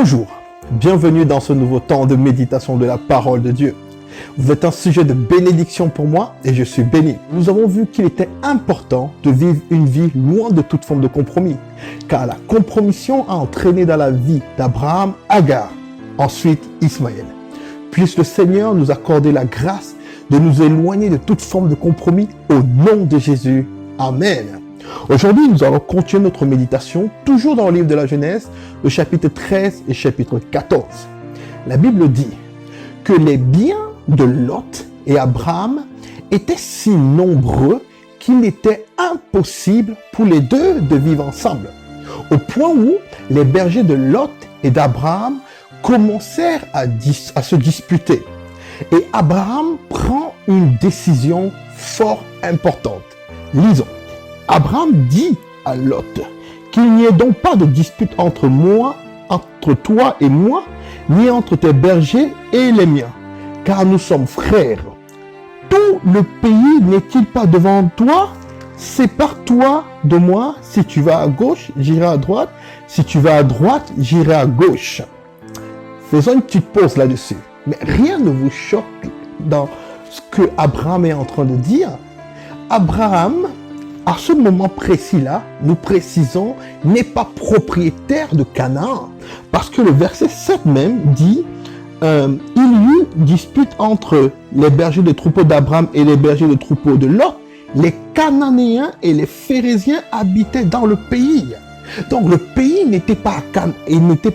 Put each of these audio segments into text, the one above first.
Bonjour, bienvenue dans ce nouveau temps de méditation de la parole de Dieu. Vous êtes un sujet de bénédiction pour moi et je suis béni. Nous avons vu qu'il était important de vivre une vie loin de toute forme de compromis, car la compromission a entraîné dans la vie d'Abraham Agar, ensuite Ismaël. Puisse le Seigneur nous accorder la grâce de nous éloigner de toute forme de compromis au nom de Jésus. Amen. Aujourd'hui, nous allons continuer notre méditation, toujours dans le livre de la Genèse, le chapitre 13 et chapitre 14. La Bible dit que les biens de Lot et Abraham étaient si nombreux qu'il était impossible pour les deux de vivre ensemble, au point où les bergers de Lot et d'Abraham commencèrent à se disputer. Et Abraham prend une décision fort importante. Lisons. Abraham dit à Lot qu'il n'y ait donc pas de dispute entre toi et moi, ni entre tes bergers et les miens, car nous sommes frères. Tout le pays n'est-il pas devant toi? Sépare-toi de moi. Si tu vas à gauche, j'irai à droite. Si tu vas à droite, j'irai à gauche. Faisons une petite pause là-dessus. Mais rien ne vous choque dans ce que Abraham est en train de dire. Abraham, à ce moment précis-là, nous précisons, n'est pas propriétaire de Canaan. Parce que le verset 7 même dit, il y eut dispute entre les bergers de troupeaux d'Abraham et les bergers de troupeaux de Lot. Les Cananéens et les Phérésiens habitaient dans le pays. Donc le pays n'était pas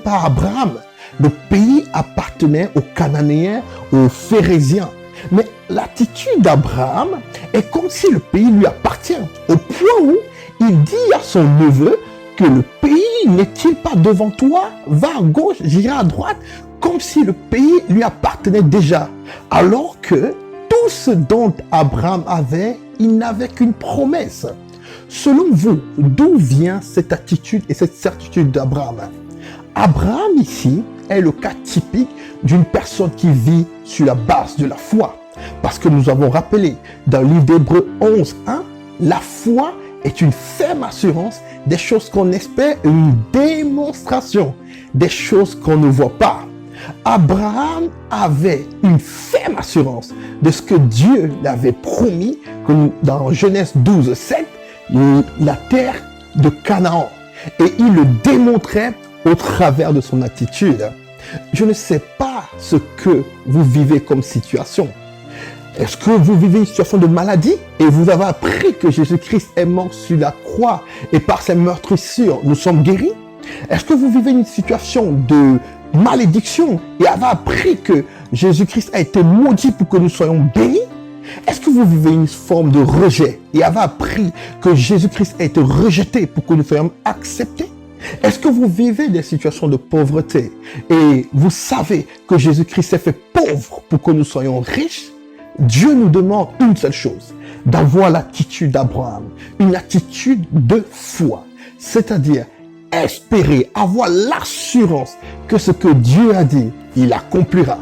à Abraham. Le pays appartenait aux Cananéens, aux Phérésiens. Mais l'attitude d'Abraham est comme si le pays lui appartient, au point où il dit à son neveu que le pays n'est-il pas devant toi? Va à gauche, j'irai à droite, comme si le pays lui appartenait déjà. Alors que tout ce dont Abraham avait, il n'avait qu'une promesse. Selon vous, d'où vient cette attitude et cette certitude d'Abraham? Abraham ici est le cas typique d'une personne qui vit sur la base de la foi. Parce que nous avons rappelé dans le livre d'Hébreux 11:1, la foi est une ferme assurance des choses qu'on espère et une démonstration des choses qu'on ne voit pas. Abraham avait une ferme assurance de ce que Dieu l'avait promis, dans Genèse 12:7, la terre de Canaan. Et il le démontrait au travers de son attitude. Je ne sais pas ce que vous vivez comme situation. Est-ce que vous vivez une situation de maladie et vous avez appris que Jésus-Christ est mort sur la croix et par ses meurtrissures, nous sommes guéris? Est-ce que vous vivez une situation de malédiction et avez appris que Jésus-Christ a été maudit pour que nous soyons bénis? Est-ce que vous vivez une forme de rejet et avez appris que Jésus-Christ a été rejeté pour que nous soyons acceptés? Est-ce que vous vivez des situations de pauvreté et vous savez que Jésus-Christ s'est fait pauvre pour que nous soyons riches? Dieu nous demande une seule chose, d'avoir l'attitude d'Abraham, une attitude de foi, c'est-à-dire espérer, avoir l'assurance que ce que Dieu a dit, il accomplira.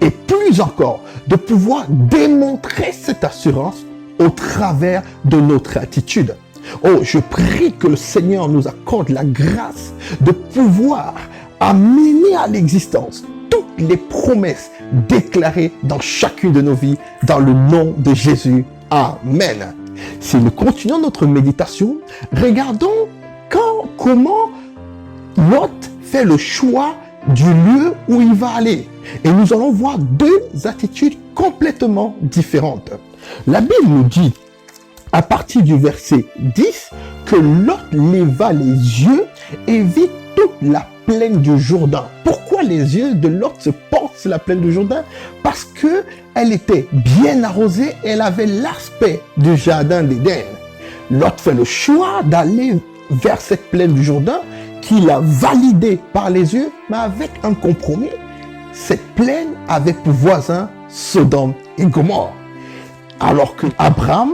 Et plus encore, de pouvoir démontrer cette assurance au travers de notre attitude. Oh, je prie que le Seigneur nous accorde la grâce de pouvoir amener à l'existence toutes les promesses déclarées dans chacune de nos vies, dans le nom de Jésus. Amen. Si nous continuons notre méditation, regardons comment Lot fait le choix du lieu où il va aller. Et nous allons voir deux attitudes complètement différentes. La Bible nous dit, à partir du verset 10, que Lot leva les yeux et vit toute la plaine du Jourdain. Pourquoi les yeux de Lot se portent sur la plaine du Jourdain? Parce que elle était bien arrosée et elle avait l'aspect du jardin d'Éden. Lot fait le choix d'aller vers cette plaine du Jourdain qu'il a validée par les yeux, mais avec un compromis. Cette plaine avait pour voisin Sodome et Gomorrhe. Alors que Abraham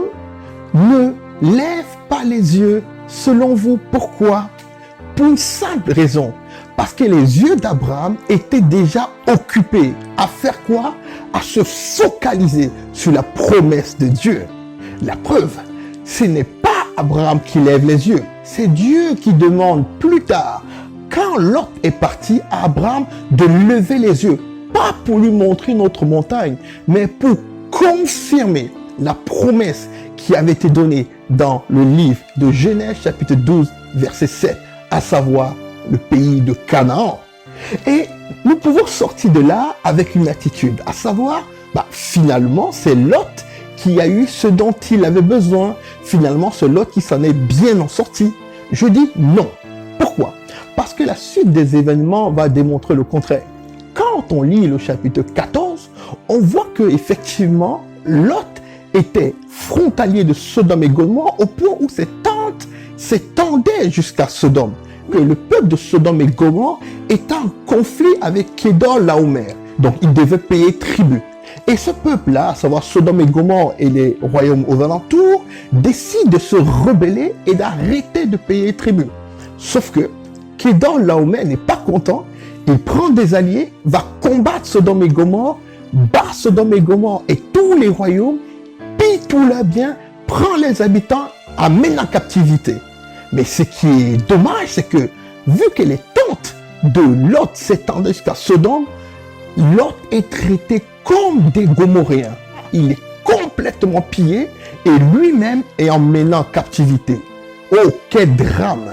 ne lève pas les yeux, selon vous, pourquoi? Pour une simple raison. Parce que les yeux d'Abraham étaient déjà occupés à faire quoi? À se focaliser sur la promesse de Dieu. La preuve, ce n'est pas Abraham qui lève les yeux. C'est Dieu qui demande plus tard quand Lot est parti, à Abraham de lever les yeux, pas pour lui montrer une autre montagne, mais pour confirmer la promesse qui avait été donnée dans le livre de Genèse chapitre 12, verset 7, à savoir le pays de Canaan. Et nous pouvons sortir de là avec une attitude, à savoir, finalement, c'est Lot qui a eu ce dont il avait besoin. Finalement, c'est Lot qui s'en est bien en sorti. Je dis non. Pourquoi? Parce que la suite des événements va démontrer le contraire. Quand on lit le chapitre 14, on voit que effectivement, Lot était frontalier de Sodome et Gomorrhe au point où ses tentes s'étendaient jusqu'à Sodome. Que le peuple de Sodome et Gomorrhe était en conflit avec Kedor Laomer. Donc, il devait payer tribut. Et ce peuple-là, à savoir Sodome et Gomorrhe et les royaumes aux alentours, décide de se rebeller et d'arrêter de payer tribut. Sauf que Kedor Laomer n'est pas content. Il prend des alliés, va combattre Sodome et Gomorrhe, bat Sodome et Gomorrhe et tous les royaumes, pille tous leurs biens, prend les habitants, amène en captivité. Mais ce qui est dommage, c'est que vu que les tentes de Lot s'étendaient jusqu'à Sodome, Lot est traité comme des Gomorréens. Il est complètement pillé et lui-même est emmené en captivité. Oh, quel drame!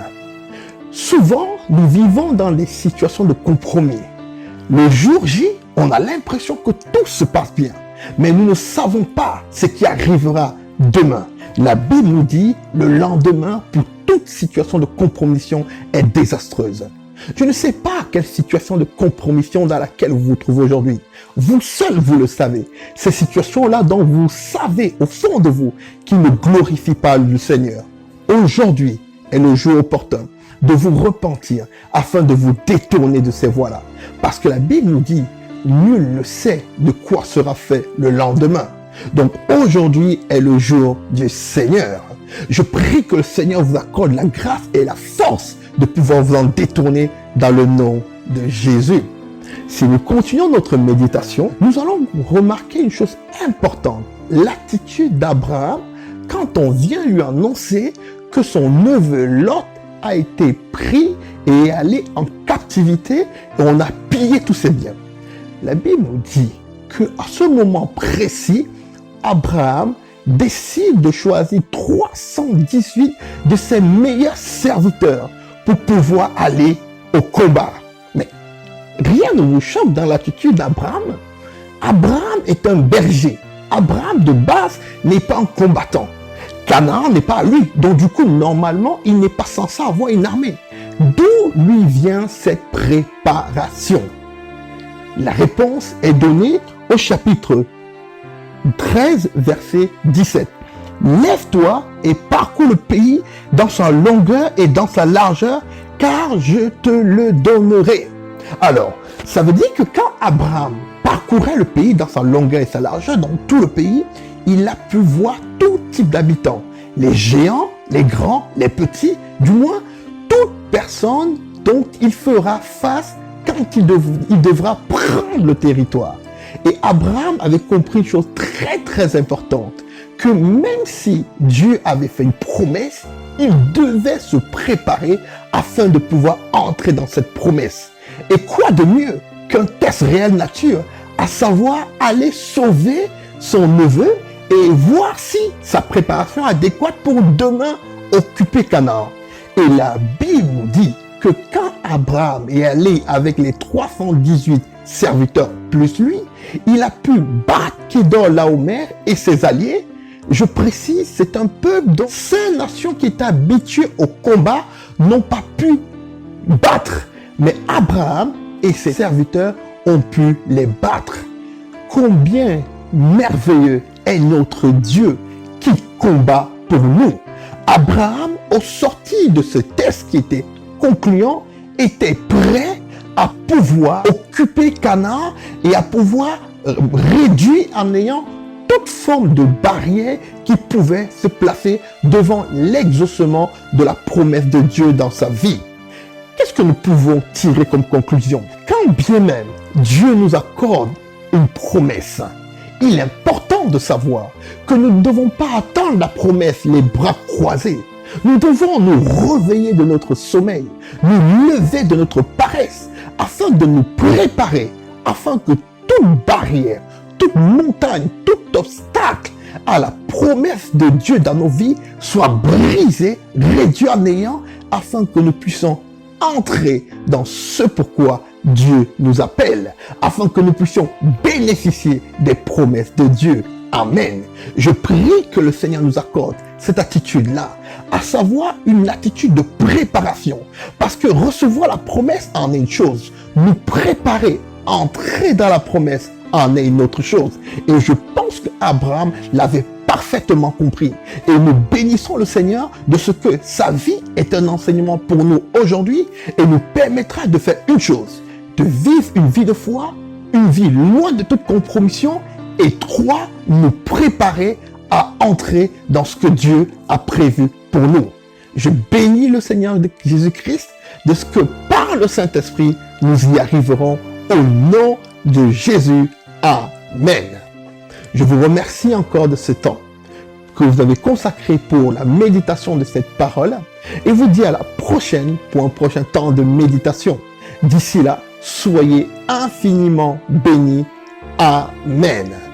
Souvent, nous vivons dans des situations de compromis. Le jour J, on a l'impression que tout se passe bien, mais nous ne savons pas ce qui arrivera demain. La Bible nous dit le lendemain pour toute situation de compromission est désastreuse. Je ne sais pas quelle situation de compromission dans laquelle vous vous trouvez aujourd'hui. Vous seul, vous le savez. Ces situations-là dont vous savez au fond de vous qu'ils ne glorifient pas le Seigneur. Aujourd'hui est le jour opportun de vous repentir afin de vous détourner de ces voies-là. Parce que la Bible nous dit, nul ne sait de quoi sera fait le lendemain. Donc aujourd'hui est le jour du Seigneur. Je prie que le Seigneur vous accorde la grâce et la force de pouvoir vous en détourner dans le nom de Jésus. Si nous continuons notre méditation, nous allons remarquer une chose importante. L'attitude d'Abraham quand on vient lui annoncer que son neveu Lot a été pris et est allé en captivité et on a pillé tous ses biens. La Bible nous dit qu'à ce moment précis, Abraham décide de choisir 318 de ses meilleurs serviteurs pour pouvoir aller au combat. Mais rien ne nous choque dans l'attitude d'Abraham. Abraham est un berger. Abraham de base n'est pas un combattant. Canaan n'est pas à lui. Donc du coup, normalement, il n'est pas censé avoir une armée. D'où lui vient cette préparation? La réponse est donnée au chapitre 13, verset 17. Lève-toi et parcours le pays dans sa longueur et dans sa largeur, car je te le donnerai. Alors, ça veut dire que quand Abraham parcourait le pays dans sa longueur et sa largeur, dans tout le pays, il a pu voir tout type d'habitants. Les géants, les grands, les petits, du moins, toute personne dont il fera face quand il devra prendre le territoire. Et Abraham avait compris une chose très très importante, que même si Dieu avait fait une promesse, il devait se préparer afin de pouvoir entrer dans cette promesse. Et quoi de mieux qu'un test réel nature, à savoir aller sauver son neveu et voir si sa préparation est adéquate pour demain occuper Canaan. Et la Bible nous dit que quand Abraham est allé avec les 318 serviteurs plus lui, il a pu battre Kedor Laomer et ses alliés. Je précise, c'est un peuple dont ces nations qui étaient habituées au combat n'ont pas pu battre. Mais Abraham et ses serviteurs ont pu les battre. Combien merveilleux est notre Dieu qui combat pour nous. Abraham, au sorti de ce test qui était concluant, était prêt à pouvoir occuper Canaan et à pouvoir réduire en ayant toute forme de barrière qui pouvait se placer devant l'exaucement de la promesse de Dieu dans sa vie. Qu'est-ce que nous pouvons tirer comme conclusion? Quand bien même Dieu nous accorde une promesse, il est important de savoir que nous ne devons pas attendre la promesse les bras croisés. Nous devons nous réveiller de notre sommeil, nous lever de notre paresse, afin de nous préparer, afin que toute barrière, toute montagne, tout obstacle à la promesse de Dieu dans nos vies soit brisé, réduit à néant, afin que nous puissions entrer dans ce pourquoi Dieu nous appelle, afin que nous puissions bénéficier des promesses de Dieu. Amen. Je prie que le Seigneur nous accorde cette attitude-là, à savoir une attitude de préparation. Parce que recevoir la promesse en est une chose, nous préparer, entrer dans la promesse en est une autre chose. Et je pense qu'Abraham l'avait parfaitement compris. Et nous bénissons le Seigneur de ce que sa vie est un enseignement pour nous aujourd'hui et nous permettra de faire une chose, de vivre une vie de foi, une vie loin de toute compromission, et 3, nous préparer à entrer dans ce que Dieu a prévu pour nous. Je bénis le Seigneur de Jésus-Christ de ce que par le Saint-Esprit, nous y arriverons au nom de Jésus. Amen. Je vous remercie encore de ce temps que vous avez consacré pour la méditation de cette parole et vous dis à la prochaine pour un prochain temps de méditation. D'ici là, soyez infiniment bénis. Amen.